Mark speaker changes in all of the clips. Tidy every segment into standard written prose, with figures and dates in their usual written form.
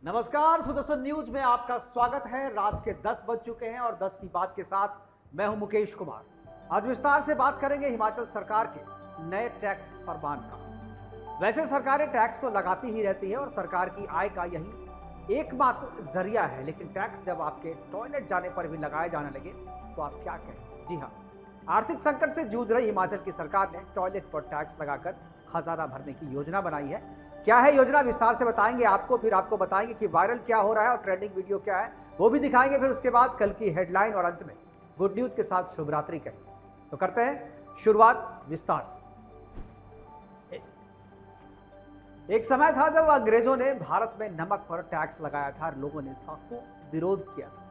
Speaker 1: नमस्कार सुदर्शन न्यूज में आपका स्वागत है। रात के 10 बज चुके हैं और 10 की बात के साथ मैं हूं मुकेश कुमार। आज विस्तार से बात करेंगे हिमाचल सरकार के नए टैक्स फरमान का। वैसे सरकारें टैक्स तो लगाती ही रहती है और सरकार की आय का यही एकमात्र जरिया है, लेकिन टैक्स जब आपके टॉयलेट जाने पर भी लगाए जाने लगे तो आप क्या कहें। जी हाँ, आर्थिक संकट से जूझ रही हिमाचल की सरकार ने टॉयलेट पर टैक्स लगाकर खजाना भरने की योजना बनाई है। क्या है योजना, विस्तार से बताएंगे आपको, फिर आपको बताएंगे कि वायरल क्या हो रहा है और ट्रेंडिंग वीडियो क्या है वो भी दिखाएंगे। फिर उसके बाद कल की हेडलाइन और अंत में गुड न्यूज के साथ शुभ रात्रि कहेंगे। तो करते हैं शुरुआत विस्तार से। एक समय था जब अंग्रेजों ने भारत में नमक पर टैक्स लगाया था और लोगों ने इसका खूब विरोध किया था।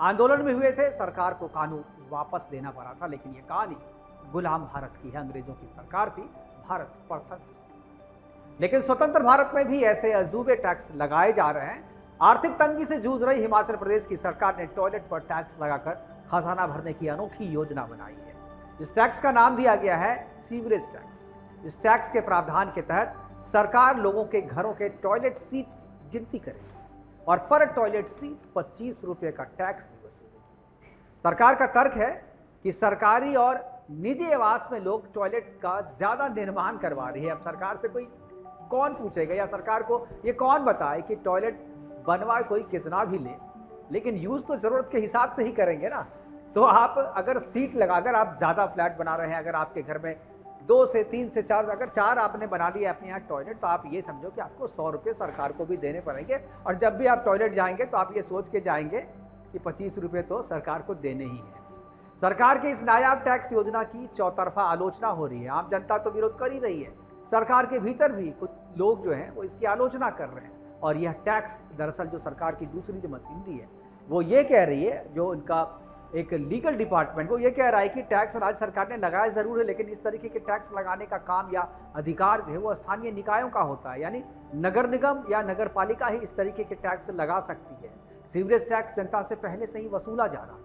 Speaker 1: आंदोलन में हुए थे, सरकार को कानून वापस लेना पड़ा था। लेकिन ये कहानी गुलाम भारत की है। अंग्रेजों की सरकार थी, भारत प्रथम थी। लेकिन स्वतंत्र भारत में भी ऐसे अजूबे टैक्स लगाए जा रहे हैं। आर्थिक तंगी से जूझ रही हिमाचल प्रदेश की सरकार ने टॉयलेट पर टैक्स लगाकर खजाना भरने की अनोखी योजना बनाई है। इस टैक्स का नाम दिया गया है सीवरेज टैक्स। इस टैक्स के प्रावधान के तहत सरकार लोगों के घरों के टॉयलेट सीट गिनती करेगी और पर टॉयलेट सीट 25 रुपए का टैक्स भी वसूलेगी। सरकार का तर्क है कि सरकारी और निजी आवास में लोग टॉयलेट का ज्यादा निर्माण करवा रही है। अब सरकार से कोई कौन पूछेगा या सरकार को ये कौन बताए कि टॉयलेट बनवाए कोई कितना भी ले, लेकिन यूज तो जरूरत के हिसाब से ही करेंगे ना। तो आप अगर सीट लगाकर आप ज्यादा फ्लैट बना रहे हैं, अगर आपके घर में 2 से 3 से 4, अगर 4 आपने बना लिया अपने यहाँ टॉयलेट, तो आप ये समझो कि आपको 100 रुपये सरकार को भी देने पड़ेंगे। और जब भी आप टॉयलेट जाएंगे तो आप ये सोच के जाएंगे कि 25 रुपये तो सरकार को देने ही है। सरकार की इस नायाब टैक्स योजना की चौतरफा आलोचना हो रही है। आम जनता तो विरोध कर ही रही है, सरकार के भीतर भी कुछ लोग जो हैं वो इसकी आलोचना कर रहे हैं। और यह टैक्स दरअसल जो सरकार की दूसरी जो मशीनरी है वो ये कह रही है, जो इनका एक लीगल डिपार्टमेंट वो ये कह रहा है कि टैक्स राज्य सरकार ने लगाया जरूर है, लेकिन इस तरीके के टैक्स लगाने का काम या अधिकार जो है वो स्थानीय निकायों का होता है। यानी नगर निगम या नगर पालिका ही इस तरीके के टैक्स लगा सकती है। सीवरेज टैक्स जनता से पहले से ही वसूला जा रहा था,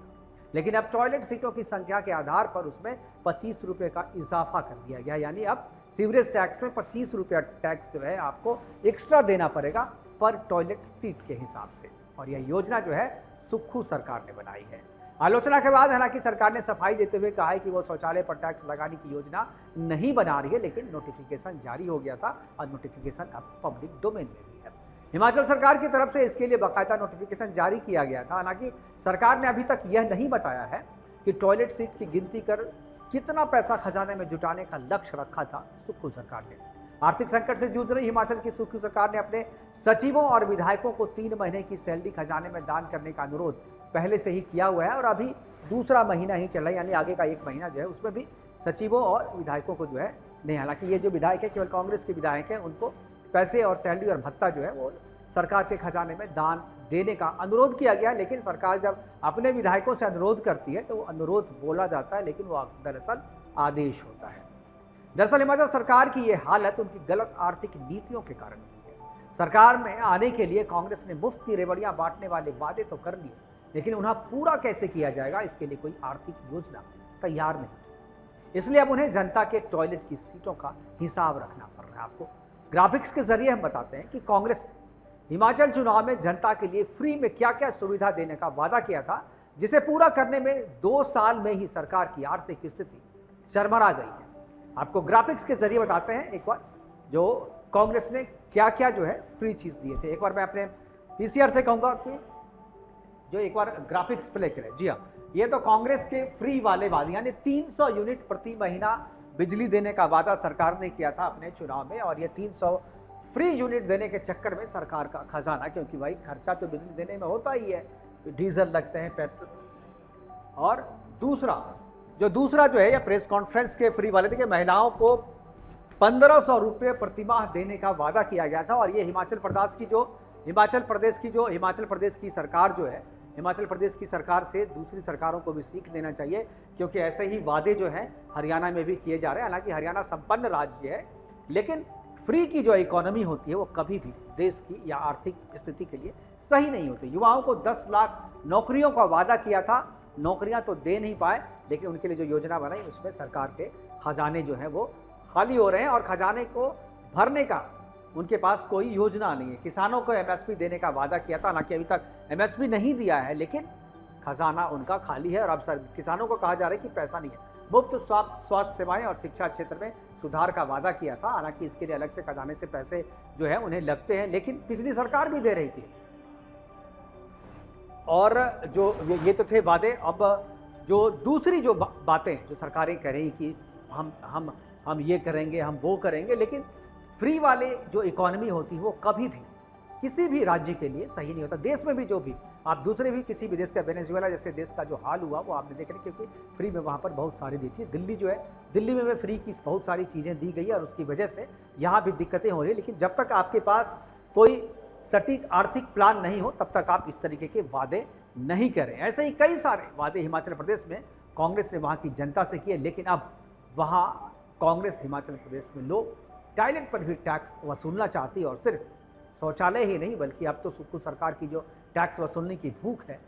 Speaker 1: लेकिन अब टॉयलेट सीटों की संख्या के आधार पर उसमें 25 रुपये का इजाफा कर दिया गया। यानी अब सीवरेज टैक्स में 25 रुपया टैक्स जो है आपको एक्स्ट्रा देना पड़ेगा पर टॉयलेट सीट के हिसाब से। और यह योजना जो है सुक्खू सरकार ने बनाई है। आलोचना के बाद हालांकि सरकार ने सफाई देते हुए कहा है कि वो शौचालय पर टैक्स लगाने की योजना नहीं बना रही है, लेकिन नोटिफिकेशन जारी हो गया था और नोटिफिकेशन अब पब्लिक डोमेन में भी है। हिमाचल सरकार की तरफ से इसके लिए बाकायदा नोटिफिकेशन जारी किया गया था। हालांकि सरकार ने अभी तक यह नहीं बताया है कि टॉयलेट सीट की गिनती कर कितना पैसा खजाने में जुटाने का लक्ष्य रखा था सुक्खू सरकार ने। आर्थिक संकट से जूझ रही हिमाचल की सुक्खू सरकार ने अपने सचिवों और विधायकों को 3 महीने की सैलरी खजाने में दान करने का अनुरोध पहले से ही किया हुआ है और अभी दूसरा महीना ही चल रहा है, यानी आगे का 1 महीना जो है उसमें भी सचिवों और विधायकों को जो है नहीं। हालांकि ये जो विधायक है केवल कांग्रेस के विधायक हैं, उनको पैसे और सैलरी और भत्ता जो है वो सरकार के खजाने में दान देने का अनुरोध किया गया। लेकिन सरकार जब अपने विधायकों से अनुरोध करती है तो वो अनुरोध बोला जाता है, लेकिन वो दरअसल आदेश होता है। दरअसल हिमाचल सरकार की ये हालत उनकी गलत आर्थिक नीतियों के कारण हुई है। सरकार में आने के लिए कांग्रेस ने मुफ्त की रेवड़ियां बांटने वाले वादे तो कर लिए, लेकिन उन्हें पूरा कैसे किया जाएगा इसके लिए कोई आर्थिक योजना तैयार नहीं की। इसलिए अब उन्हें जनता के टॉयलेट की सीटों का हिसाब रखना पड़ रहा है। आपको ग्राफिक्स के जरिए हम बताते हैं कि कांग्रेस हिमाचल चुनाव में जनता के लिए फ्री में क्या क्या सुविधा देने का वादा किया था, जिसे पूरा करने में 2 साल में ही सरकार की आर्थिक स्थिति चरमरा गई है। आपको ग्राफिक्स के जरिए बताते हैं एक बार जो कांग्रेस ने क्या क्या जो है फ्री चीज दिए थे। एक बार मैं अपने पीसीआर से कहूंगा कि जो एक बार ग्राफिक्स प्ले करें। जी हाँ, ये तो कांग्रेस के फ्री वाले वादे, यानी 300 यूनिट प्रति महीना बिजली देने का वादा सरकार ने किया था अपने चुनाव में। और ये 300 फ्री यूनिट देने के चक्कर में सरकार का खजाना, क्योंकि भाई खर्चा तो बिजली देने में होता ही है, डीजल लगते हैं, पेट्रोल। और दूसरा जो है ये प्रेस कॉन्फ्रेंस के फ्री वाले थे कि महिलाओं को 1500 रुपये प्रतिमाह देने का वादा किया गया था। और ये हिमाचल प्रदेश की सरकार जो है, हिमाचल प्रदेश की सरकार से दूसरी सरकारों को भी सीख लेना चाहिए, क्योंकि ऐसे ही वादे जो हैं हरियाणा में भी किए जा रहे हैं। हालांकि हरियाणा संपन्न राज्य है, लेकिन फ्री की जो इकोनॉमी होती है वो कभी भी देश की या आर्थिक स्थिति के लिए सही नहीं होती। युवाओं को 10 लाख नौकरियों का वादा किया था, नौकरियां तो दे नहीं पाए, लेकिन उनके लिए जो योजना बनाई उसमें सरकार के खजाने जो हैं वो खाली हो रहे हैं। और खजाने को भरने का उनके पास कोई योजना नहीं है। किसानों को एमएसपी देने का वादा किया था, हालांकि अभी तक एमएसपी नहीं दिया है, लेकिन खजाना उनका खाली है और अब सर किसानों को कहा जा रहा है कि पैसा नहीं है। मुफ्त स्वास्थ्य सेवाएं और शिक्षा क्षेत्र में सुधार का वादा किया था, हालांकि इसके लिए अलग से खजाने से पैसे जो है उन्हें लगते हैं, लेकिन पिछली सरकार भी दे रही थी। और जो ये तो थे वादे। अब जो दूसरी जो बातें जो सरकारें कह रही कि हम ये करेंगे, हम वो करेंगे, लेकिन फ्री वाले जो इकोनॉमी होती है वो कभी भी किसी भी राज्य के लिए सही नहीं होता। देश में भी जो भी आप दूसरे भी किसी भी देश का, वेनेजुएला जैसे देश का जो हाल हुआ वो आपने देखा, क्योंकि फ्री में वहाँ पर बहुत सारी दी थी। दिल्ली जो है, दिल्ली में फ्री की बहुत सारी चीज़ें दी गई और उसकी वजह से यहाँ भी दिक्कतें हो रही है। लेकिन जब तक आपके पास कोई सटीक आर्थिक प्लान नहीं हो तब तक आप इस तरीके के वादे नहीं करें। ऐसे ही कई सारे वादे हिमाचल प्रदेश में कांग्रेस ने वहाँ की जनता से किए, लेकिन अब वहाँ कांग्रेस हिमाचल प्रदेश में लोग टॉयलेट पर भी टैक्स वसूलना चाहती है। और सिर्फ शौचालय ही नहीं, बल्कि अब तो सुक्खू सरकार की जो टैक्स वसूलने की भूख है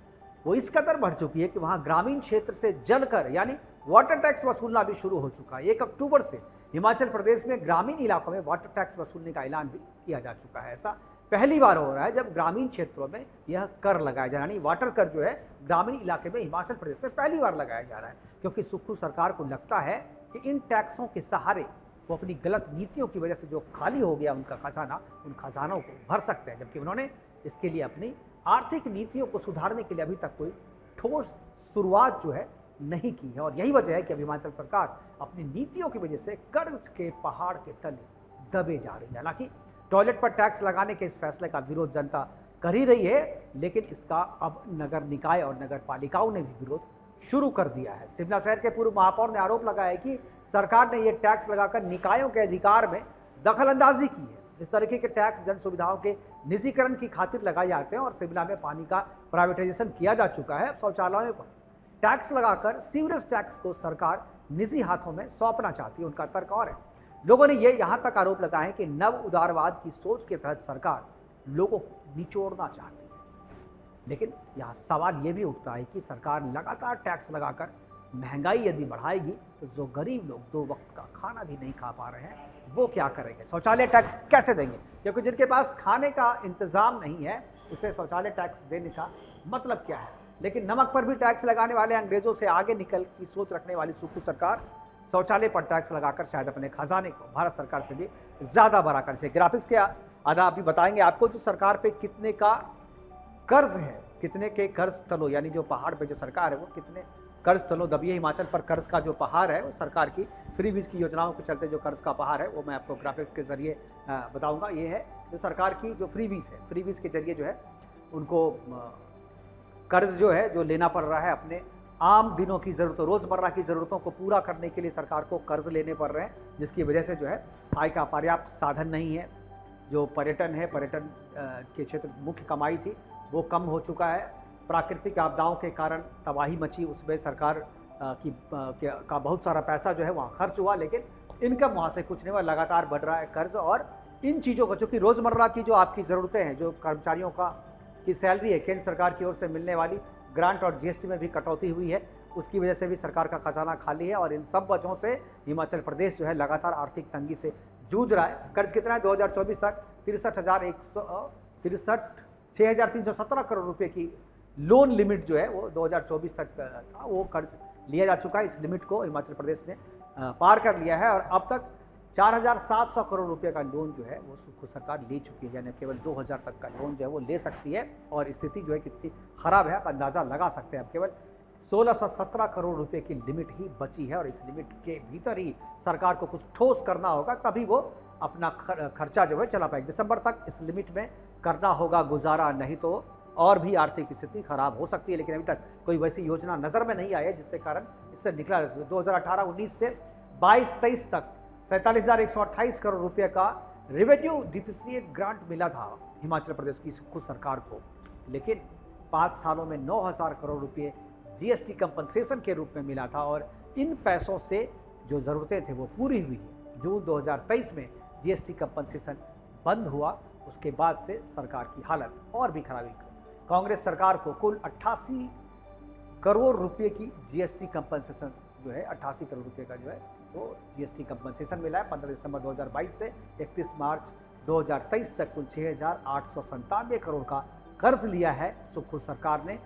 Speaker 1: वो इस कदर बढ़ चुकी है कि वहाँ ग्रामीण क्षेत्र से जलकर यानी वाटर टैक्स वसूलना भी शुरू हो चुका है। 1 अक्टूबर से हिमाचल प्रदेश में ग्रामीण इलाकों में वाटर टैक्स वसूलने का ऐलान भी किया जा चुका है। ऐसा पहली बार हो रहा है जब ग्रामीण क्षेत्रों में यह कर लगाया जा रहा है, यानी वाटर कर जो है ग्रामीण इलाके में हिमाचल प्रदेश में पहली बार लगाया जा रहा है, क्योंकि सुक्खू सरकार को लगता है कि इन टैक्सों के सहारे वो अपनी गलत नीतियों की वजह से जो खाली हो गया उनका खजाना, उन खजानों को भर सकते हैं, जबकि उन्होंने इसके लिए अपनी आर्थिक नीतियों को सुधारने के लिए अभी तक कोई ठोस शुरुआत जो है नहीं की है। और यही वजह है कि अब हिमाचल सरकार अपनी नीतियों की वजह से कर्ज के पहाड़ के तले दबे जा रही है। हालांकि टॉयलेट पर टैक्स लगाने के इस फैसले का विरोध जनता कर ही रही है, लेकिन इसका अब नगर निकाय और नगर पालिकाओं ने भी विरोध शुरू कर दिया है। शिमला शहर के पूर्व महापौर ने आरोप लगाया है कि सरकार ने यह टैक्स लगाकर निकायों के अधिकार में दखल अंदाजी की है। इस तरीके के टैक्स जन सुविधाओं के निजीकरण की खातिर लगाए जाते हैं और शिमला में पानी का प्राइवेटाइजेशन किया जा चुका है। शौचालयों पर टैक्स लगाकर सीवरेज टैक्स को सरकार निजी हाथों में सौंपना चाहती है। उनका तर्क और है। लोगों ने ये यहाँ तक आरोप लगाया है कि नव उदारवाद की सोच के तहत सरकार लोगों को निचोड़ना चाहती है। लेकिन यहाँ सवाल ये भी उठता है कि सरकार लगातार टैक्स लगाकर महंगाई यदि बढ़ाएगी तो जो गरीब लोग 2 वक्त का खाना भी नहीं खा पा रहे हैं वो क्या करेंगे? शौचालय टैक्स कैसे देंगे? क्योंकि जिनके पास खाने का इंतजाम नहीं है उसे शौचालय टैक्स देने का मतलब क्या है? लेकिन नमक पर भी टैक्स लगाने वाले अंग्रेजों से आगे निकल की सोच रखने वाली सुक्खू सरकार शौचालय पर टैक्स लगाकर शायद अपने खजाने को भारत सरकार से भी ज़्यादा बड़ा कर सके। ग्राफिक्स के आधा अभी बताएंगे आपको जो सरकार पे कितने का कर्ज है, कितने के कर्ज तलो, यानी जो पहाड़ पे जो सरकार है वो कितने कर्ज तलो दबी है। हिमाचल पर कर्ज का जो पहाड़ है वो सरकार की फ्रीबीज की योजनाओं के चलते जो कर्ज का पहाड़ है वो मैं आपको ग्राफिक्स के जरिए बताऊंगा। ये है जो सरकार की जो फ्रीबीज है, फ्रीबीज के जरिए जो है उनको कर्ज जो है जो लेना पड़ रहा है अपने आम दिनों की ज़रूरतों, रोज़मर्रा की ज़रूरतों को पूरा करने के लिए सरकार को कर्ज लेने पड़ रहे हैं, जिसकी वजह से जो है आय का पर्याप्त साधन नहीं है। जो पर्यटन है, पर्यटन के क्षेत्र मुख्य कमाई थी वो कम हो चुका है। प्राकृतिक आपदाओं के कारण तबाही मची, उसमें सरकार का बहुत सारा पैसा जो है वहाँ खर्च हुआ, लेकिन इनकम वहाँ से कुछ नहीं हुआ। लगातार बढ़ रहा है कर्ज और इन चीज़ों को, चूँकि रोज़मर्रा की जो आपकी ज़रूरतें हैं, जो कर्मचारियों की सैलरी है केंद्र सरकार की ओर से मिलने वाली, ग्रांट और जीएसटी में भी कटौती हुई है, उसकी वजह से भी सरकार का खजाना खाली है। और इन सब वजहों से हिमाचल प्रदेश जो है लगातार आर्थिक तंगी से जूझ रहा है। कर्ज कितना है 2024 तक 6,317 करोड़ रुपए की लोन लिमिट जो है वो 2024 तक था, वो कर्ज लिया जा चुका है। इस लिमिट को हिमाचल प्रदेश ने पार कर लिया है और अब तक 4,700 करोड़ रुपए का लोन जो है वो सुक्खू सरकार ले चुकी है, यानी केवल 2,000 तक का लोन जो है वो ले सकती है। और स्थिति जो है कितनी खराब है आप अंदाज़ा लगा सकते हैं। अब केवल 1,617 करोड़ रुपए की लिमिट ही बची है और इस लिमिट के भीतर ही सरकार को कुछ ठोस करना होगा, तभी वो अपना खर्चा जो है चला पाएगी। दिसंबर तक इस लिमिट में करना होगा गुजारा, नहीं तो और भी आर्थिक स्थिति खराब हो सकती है। लेकिन अभी तक कोई वैसी योजना नज़र में नहीं आई है जिससे कारण इससे निकला। 2018-19 से 22-23 तक 47,128 करोड़ रुपए का रेवेन्यू डिफिसिट ग्रांट मिला था हिमाचल प्रदेश की सुक्खू सरकार को, लेकिन 5 सालों में 9,000 करोड़ रुपए जीएसटी कंपनसेशन के रूप में मिला था और इन पैसों से जो ज़रूरतें थे वो पूरी हुई। जून 2023 में जीएसटी कंपनसेशन बंद हुआ, उसके बाद से सरकार की हालत और भी खराब हुई। कांग्रेस सरकार को कुल 88 करोड़ रुपए की जीएसटी कंपनसेशन जो है 88 करोड़ रुपए का जो है वो जीएसटी कंपनसेशन मिला है 15 दिसंबर 2022 से 31 मार्च 2023 तक कुल 6,897 करोड़ का कर्ज लिया है सुखू सरकार ने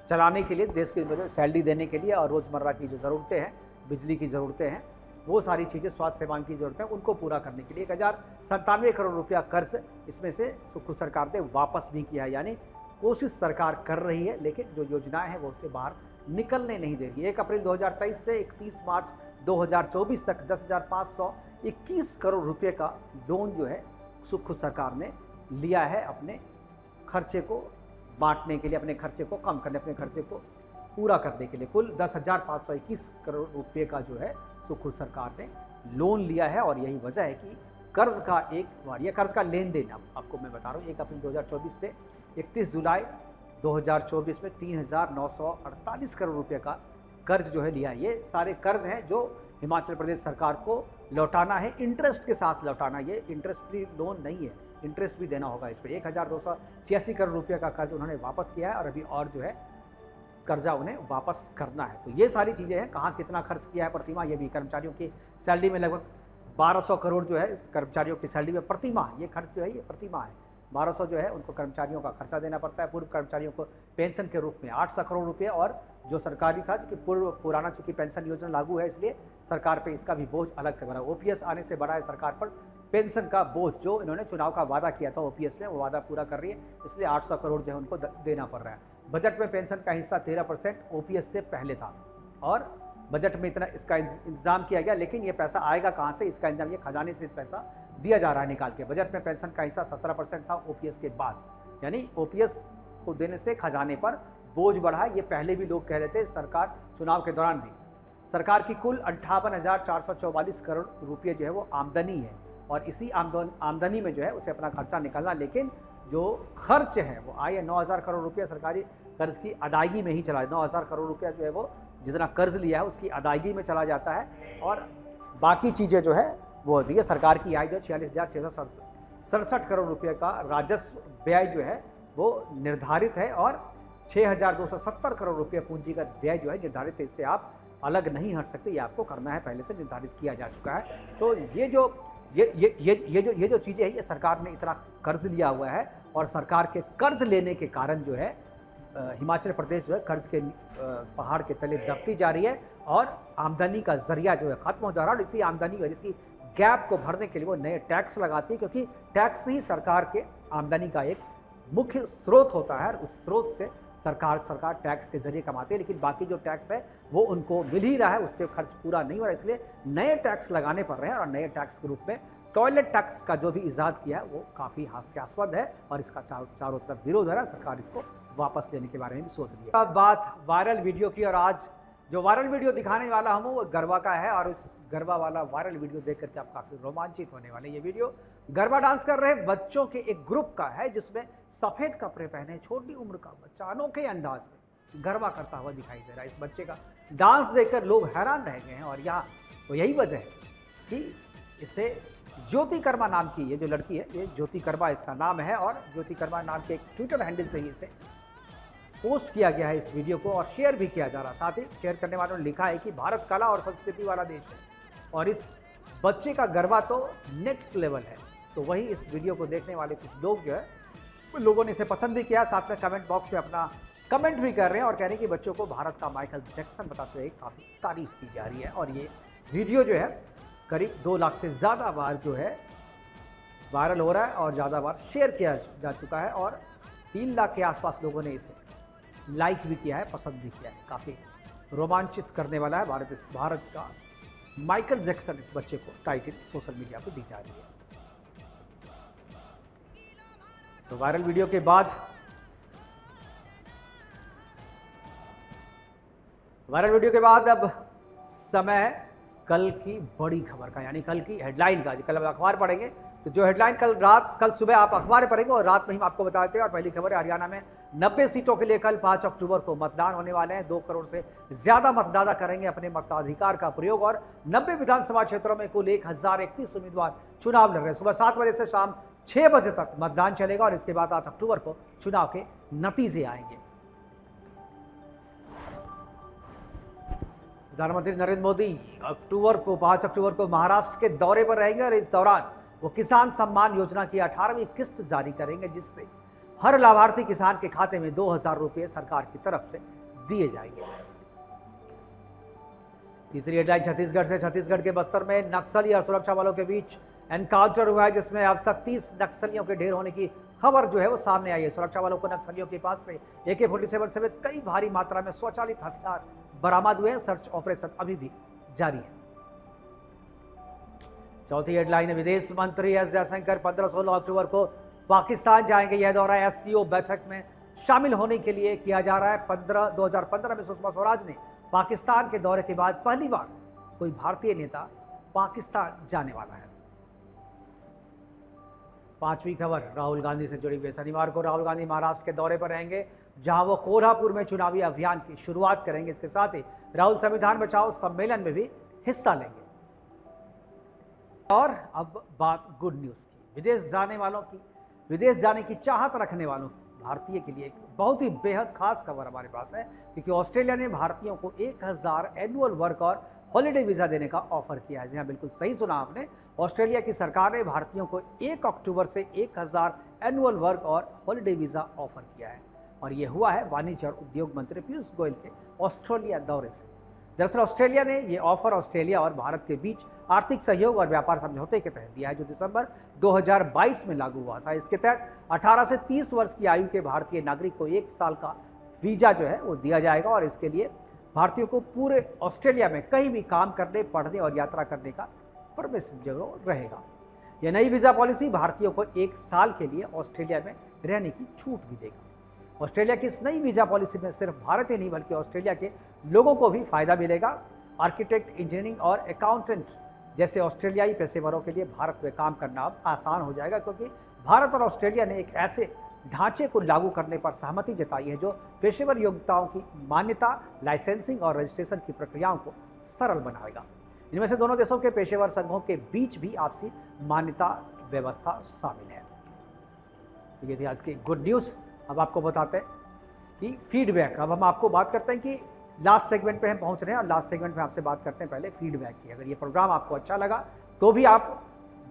Speaker 1: चलाने के लिए, देश की सैलरी देने के लिए और रोज़मर्रा की जो ज़रूरतें हैं, बिजली की ज़रूरतें हैं, वो सारी चीज़ें, स्वास्थ्य सेवाओं की ज़रूरतें हैं, उनको पूरा करने के लिए 1,097 करोड़ रुपया कर्ज इसमें से सुखू सरकार ने वापस भी किया है। यानी कोशिश सरकार कर रही है, लेकिन जो योजनाएं हैं वो उससे बाहर निकलने नहीं दे रही है। 1 अप्रैल 2023 से 31 मार्च 2024 तक 10,521 करोड़ रुपये का लोन जो है सुखू सरकार ने लिया है अपने खर्चे को बांटने के लिए, अपने खर्चे को कम करने, अपने खर्चे को पूरा करने के लिए। कुल 10,521 करोड़ रुपये का जो है सुखू सरकार ने लोन लिया है और यही वजह है कि कर्ज का एक बार, यह कर्ज का लेन देन आपको मैं बता रहा हूँ, 1 अप्रैल 2024 से 31 जुलाई 2024 में 3,948 करोड़ रुपये का कर्ज जो है लिया है। ये सारे कर्ज हैं जो हिमाचल प्रदेश सरकार को लौटाना है, इंटरेस्ट के साथ लौटाना। ये इंटरेस्ट फ्री लोन नहीं है, इंटरेस्ट भी देना होगा इस पर। 1,286 करोड़ रुपये का कर्ज उन्होंने वापस किया है और अभी और जो है कर्जा उन्हें वापस करना है। तो ये सारी चीज़ें हैं। कहाँ कितना खर्च किया है प्रतिमाह, ये भी कर्मचारियों की सैलरी में लगभग 1,200 करोड़ जो है कर्मचारियों की सैलरी में प्रतिमाह ये खर्च जो है ये प्रतिमाह है। 1,200 जो है उनको कर्मचारियों का खर्चा देना पड़ता है। पूर्व कर्मचारियों को पेंशन के रूप में 800 करोड़ रुपये, और जो सरकारी था कि पुराना चूंकि पेंशन योजना लागू है इसलिए सरकार पे इसका भी बोझ अलग से बढ़ा। ओपीएस आने से बड़ा है सरकार पर पेंशन का बोझ, जो इन्होंने चुनाव का वादा किया था ओपीएस में, वो वादा पूरा कर रही है, इसलिए 800 करोड़ जो है उनको देना पड़ रहा है। बजट में पेंशन का हिस्सा 13% ओपीएस से पहले था और बजट में इतना इसका इंतजाम किया गया, लेकिन ये पैसा आएगा कहाँ से, इसका इंतजाम ये खजाने से पैसा दिया जा रहा है निकाल के। बजट में पेंशन का हिस्सा 17% था ओपीएस के बाद, यानी ओपीएस को देने से खजाने पर बोझ बढ़ा। ये पहले भी लोग कह रहे थे, सरकार चुनाव के दौरान भी। सरकार की कुल 58,444 करोड़ रुपये जो है वो आमदनी है और इसी आमदनी में जो है उसे अपना खर्चा निकालना, लेकिन जो खर्च है वो आए 9,000 करोड़ रुपया सरकारी कर्ज की अदायगी में ही चला। 9,000 करोड़ रुपया जो है वो जितना कर्ज लिया है उसकी अदायगी में चला जाता है और बाकी चीज़ें जो है वो होती है। सरकार की आय जो 46,667 करोड़ रुपये का राजस्व व्यय जो है वो निर्धारित है और 6,270 करोड़ रुपये पूंजीगत व्यय जो है निर्धारित है। इससे आप अलग नहीं हट सकते, ये आपको करना है, पहले से निर्धारित किया जा चुका है। तो ये जो चीज़ें हैं, ये सरकार ने इतना कर्ज लिया हुआ है और सरकार के कर्ज लेने के कारण जो है हिमाचल प्रदेश जो है कर्ज के पहाड़ के तले दबती जा रही है और आमदनी का जरिया जो है खत्म हो जा रहा है। और इसी आमदनी और इसी गैप को भरने के लिए वो नए टैक्स लगाती है, क्योंकि टैक्स ही सरकार के आमदनी का एक मुख्य स्रोत होता है और उस स्रोत से सरकार टैक्स के जरिए कमाती है, लेकिन बाकी जो टैक्स है वो उनको मिल ही रहा है, उससे खर्च पूरा नहीं हो रहा है, इसलिए नए टैक्स लगाने पड़ रहे हैं। और नए टैक्स के रूप में टॉयलेट टैक्स का जो भी इजाद किया है वो काफ़ी हास्यास्पद है और इसका चारों तरफ विरोध है। सरकार इसको वापस लेने के बारे में भी सोच रही है। अब बात वायरल वीडियो की, और आज जो वायरल वीडियो दिखाने वाला हूँ वो गरबा का है और उस गरबा वाला वायरल वीडियो देख करके आप काफ़ी रोमांचित होने वाले। ये वीडियो गरबा डांस कर रहे बच्चों के एक ग्रुप का है जिसमें सफ़ेद कपड़े पहने छोटी उम्र का बच्चा अनोखे अंदाज में गरबा करता हुआ दिखाई दे रहा है। इस बच्चे का डांस देखकर लोग हैरान रह गए हैं और यहाँ तो यही वजह है कि इसे ज्योति कर्मा नाम की ये जो लड़की है, ये ज्योति कर्मा इसका नाम है और ज्योति कर्मा नाम के एक ट्विटर हैंडल से ही इसे पोस्ट किया गया है इस वीडियो को और शेयर भी किया जा रहा है। साथ ही शेयर करने वालों ने लिखा है कि भारत कला और संस्कृति वाला देश है और इस बच्चे का गरबा तो नेक्स्ट लेवल है। तो वही इस वीडियो को देखने वाले कुछ लोग जो है उन लोगों ने इसे पसंद भी किया, साथ में कमेंट बॉक्स में अपना कमेंट भी कर रहे हैं और कह रहे हैं कि बच्चों को भारत का माइकल जैक्सन बताते हुए काफ़ी तारीफ की जा रही है। और ये वीडियो जो है करीब 2 लाख से ज़्यादा बार जो है वायरल हो रहा है और ज़्यादा बार शेयर किया जा चुका है और 3 लाख के आसपास लोगों ने इसे लाइक भी किया है, पसंद भी किया है। काफ़ी रोमांचित करने वाला है। भारत का माइकल जैक्सन इस बच्चे को टाइटल सोशल मीडिया पर दी जा रही है। तो वायरल वीडियो के बाद अब समय कल की बड़ी खबर का, यानी कल की हेडलाइन का। कल अखबार पढ़ेंगे तो जो हेडलाइन कल सुबह आप अखबार पढ़ेंगे और रात में ही आपको बताते हैं। और पहली खबर है, हरियाणा में 90 सीटों के लिए कल 5 अक्टूबर को मतदान होने वाले हैं। 2 करोड़ से ज़्यादा मतदाता करेंगे अपने मताधिकार का प्रयोग और 90 विधानसभा क्षेत्रों में कुल 1031 उम्मीदवार चुनाव लड़ रहे हैं। सुबह 7 बजे से शाम 6 बजे तक मतदान चलेगा और इसके बाद 8 अक्टूबर को चुनाव के नतीजे आएंगे। प्रधानमंत्री नरेंद्र मोदी 5 अक्टूबर को महाराष्ट्र के दौरे पर रहेंगे और इस दौरान वो किसान सम्मान योजना की 18वीं किस्त जारी करेंगे, जिससे हर लाभार्थी किसान के खाते में 2000 रुपये सरकार की तरफ से दिए जाएंगे। तीसरी हेडलाइन छत्तीसगढ़ से। छत्तीसगढ़ के बस्तर में नक्सली और सुरक्षा बलों के बीच एनकाउंटर हुआ है, जिसमें अब तक 30 नक्सलियों के ढेर होने की खबर जो है वो सामने आई है। सुरक्षा बलों को नक्सलियों के पास से AK-47 समेत कई भारी मात्रा में स्वचालित हथियार बरामद हुए हैं। सर्च ऑपरेशन अभी भी जारी है। चौथी हेडलाइन है विदेश मंत्री एस जयशंकर 15-16 अक्टूबर को पाकिस्तान जाएंगे। यह दौरा SCO बैठक में शामिल होने के लिए किया जा रहा है। 2015 में सुषमा स्वराज ने पाकिस्तान के दौरे के बाद पहली बार कोई भारतीय नेता पाकिस्तान जाने वाला है। पांचवी खबर राहुल गांधी से जुड़ी हुई। शनिवार को राहुल गांधी महाराष्ट्र के दौरे पर रहेंगे, जहां वो कोल्हापुर में चुनावी अभियान की शुरुआत करेंगे। इसके साथ ही राहुल संविधान बचाओ सम्मेलन में भी हिस्सा लेंगे। और अब बात गुड न्यूज की। विदेश जाने की चाहत रखने वालों की भारतीय के लिए एक बहुत ही बेहद खास खबर हमारे पास है, क्योंकि ऑस्ट्रेलिया ने भारतीयों को 1000 एनुअल वर्क और हॉलिडे वीजा देने का ऑफर किया है। जी हाँ, बिल्कुल सही सुना आपने। ऑस्ट्रेलिया की सरकार ने भारतीयों को 1 अक्टूबर से 1000 एनुअल वर्क और हॉलिडे वीजा ऑफर किया है, और ये हुआ है वाणिज्य और उद्योग मंत्री पीयूष गोयल के ऑस्ट्रेलिया दौरे से। दरअसल ऑस्ट्रेलिया ने ये ऑफर ऑस्ट्रेलिया और भारत के बीच आर्थिक सहयोग और व्यापार समझौते के तहत दिया है, जो दिसंबर 2022 में लागू हुआ था। इसके तहत 18 से 30 वर्ष की आयु के भारतीय नागरिक को 1 साल का वीजा जो है वो दिया जाएगा, और इसके लिए भारतीयों को पूरे ऑस्ट्रेलिया में कहीं भी काम करने, पढ़ने और यात्रा करने का परमिशन जो रहेगा। यह नई वीजा पॉलिसी भारतीयों को 1 साल के लिए ऑस्ट्रेलिया में रहने की छूट भी देगी। ऑस्ट्रेलिया की इस नई वीजा पॉलिसी में सिर्फ भारत ही नहीं बल्कि ऑस्ट्रेलिया के लोगों को भी फायदा मिलेगा। आर्किटेक्ट, इंजीनियरिंग और अकाउंटेंट जैसे ऑस्ट्रेलियाई पेशेवरों के लिए भारत में काम करना अब आसान हो जाएगा, क्योंकि भारत और ऑस्ट्रेलिया ने एक ऐसे ढांचे को लागू करने पर सहमति जताई है जो पेशेवर योग्यताओं की मान्यता, लाइसेंसिंग और रजिस्ट्रेशन की प्रक्रियाओं को सरल बनाएगा। इनमें से दोनों देशों के पेशेवर संघों के बीच भी आपसी मान्यता व्यवस्था शामिल है। ये थी आज की गुड न्यूज़। अब आपको बताते हैं कि फीडबैक। अब हम आपको बात करते हैं कि लास्ट सेगमेंट पे हम पहुंच रहे हैं, और लास्ट सेगमेंट में आपसे बात करते हैं पहले फीडबैक की। अगर ये प्रोग्राम आपको अच्छा लगा तो भी आप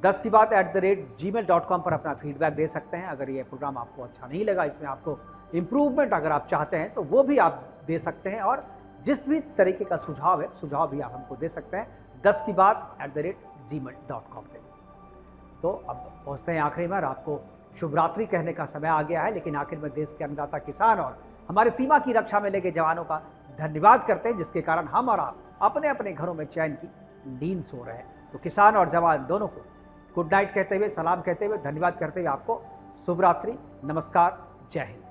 Speaker 1: 10kibaat@gmail.com पर अपना फीडबैक दे सकते हैं। अगर ये प्रोग्राम आपको अच्छा नहीं लगा, इसमें आपको इम्प्रूवमेंट अगर आप चाहते हैं तो वो भी आप दे सकते हैं, और जिस भी तरीके का सुझाव है, सुझाव भी आप हमको दे सकते हैं 10kibaat@gmail.com पे। तो अब पहुँचते हैं आखिरी में। आपको शुभ रात्रि कहने का समय आ गया है, लेकिन आखिर में देश के अन्नदाता किसान और हमारे सीमा की रक्षा में लगे जवानों का धन्यवाद करते हैं, जिसके कारण हम और आप अपने अपने घरों में चैन की नींद सो रहे हैं। तो किसान और जवान दोनों को गुड नाइट कहते हुए, सलाम कहते हुए, धन्यवाद करते हुए आपको शुभ रात्रि, नमस्कार, जय हिंद।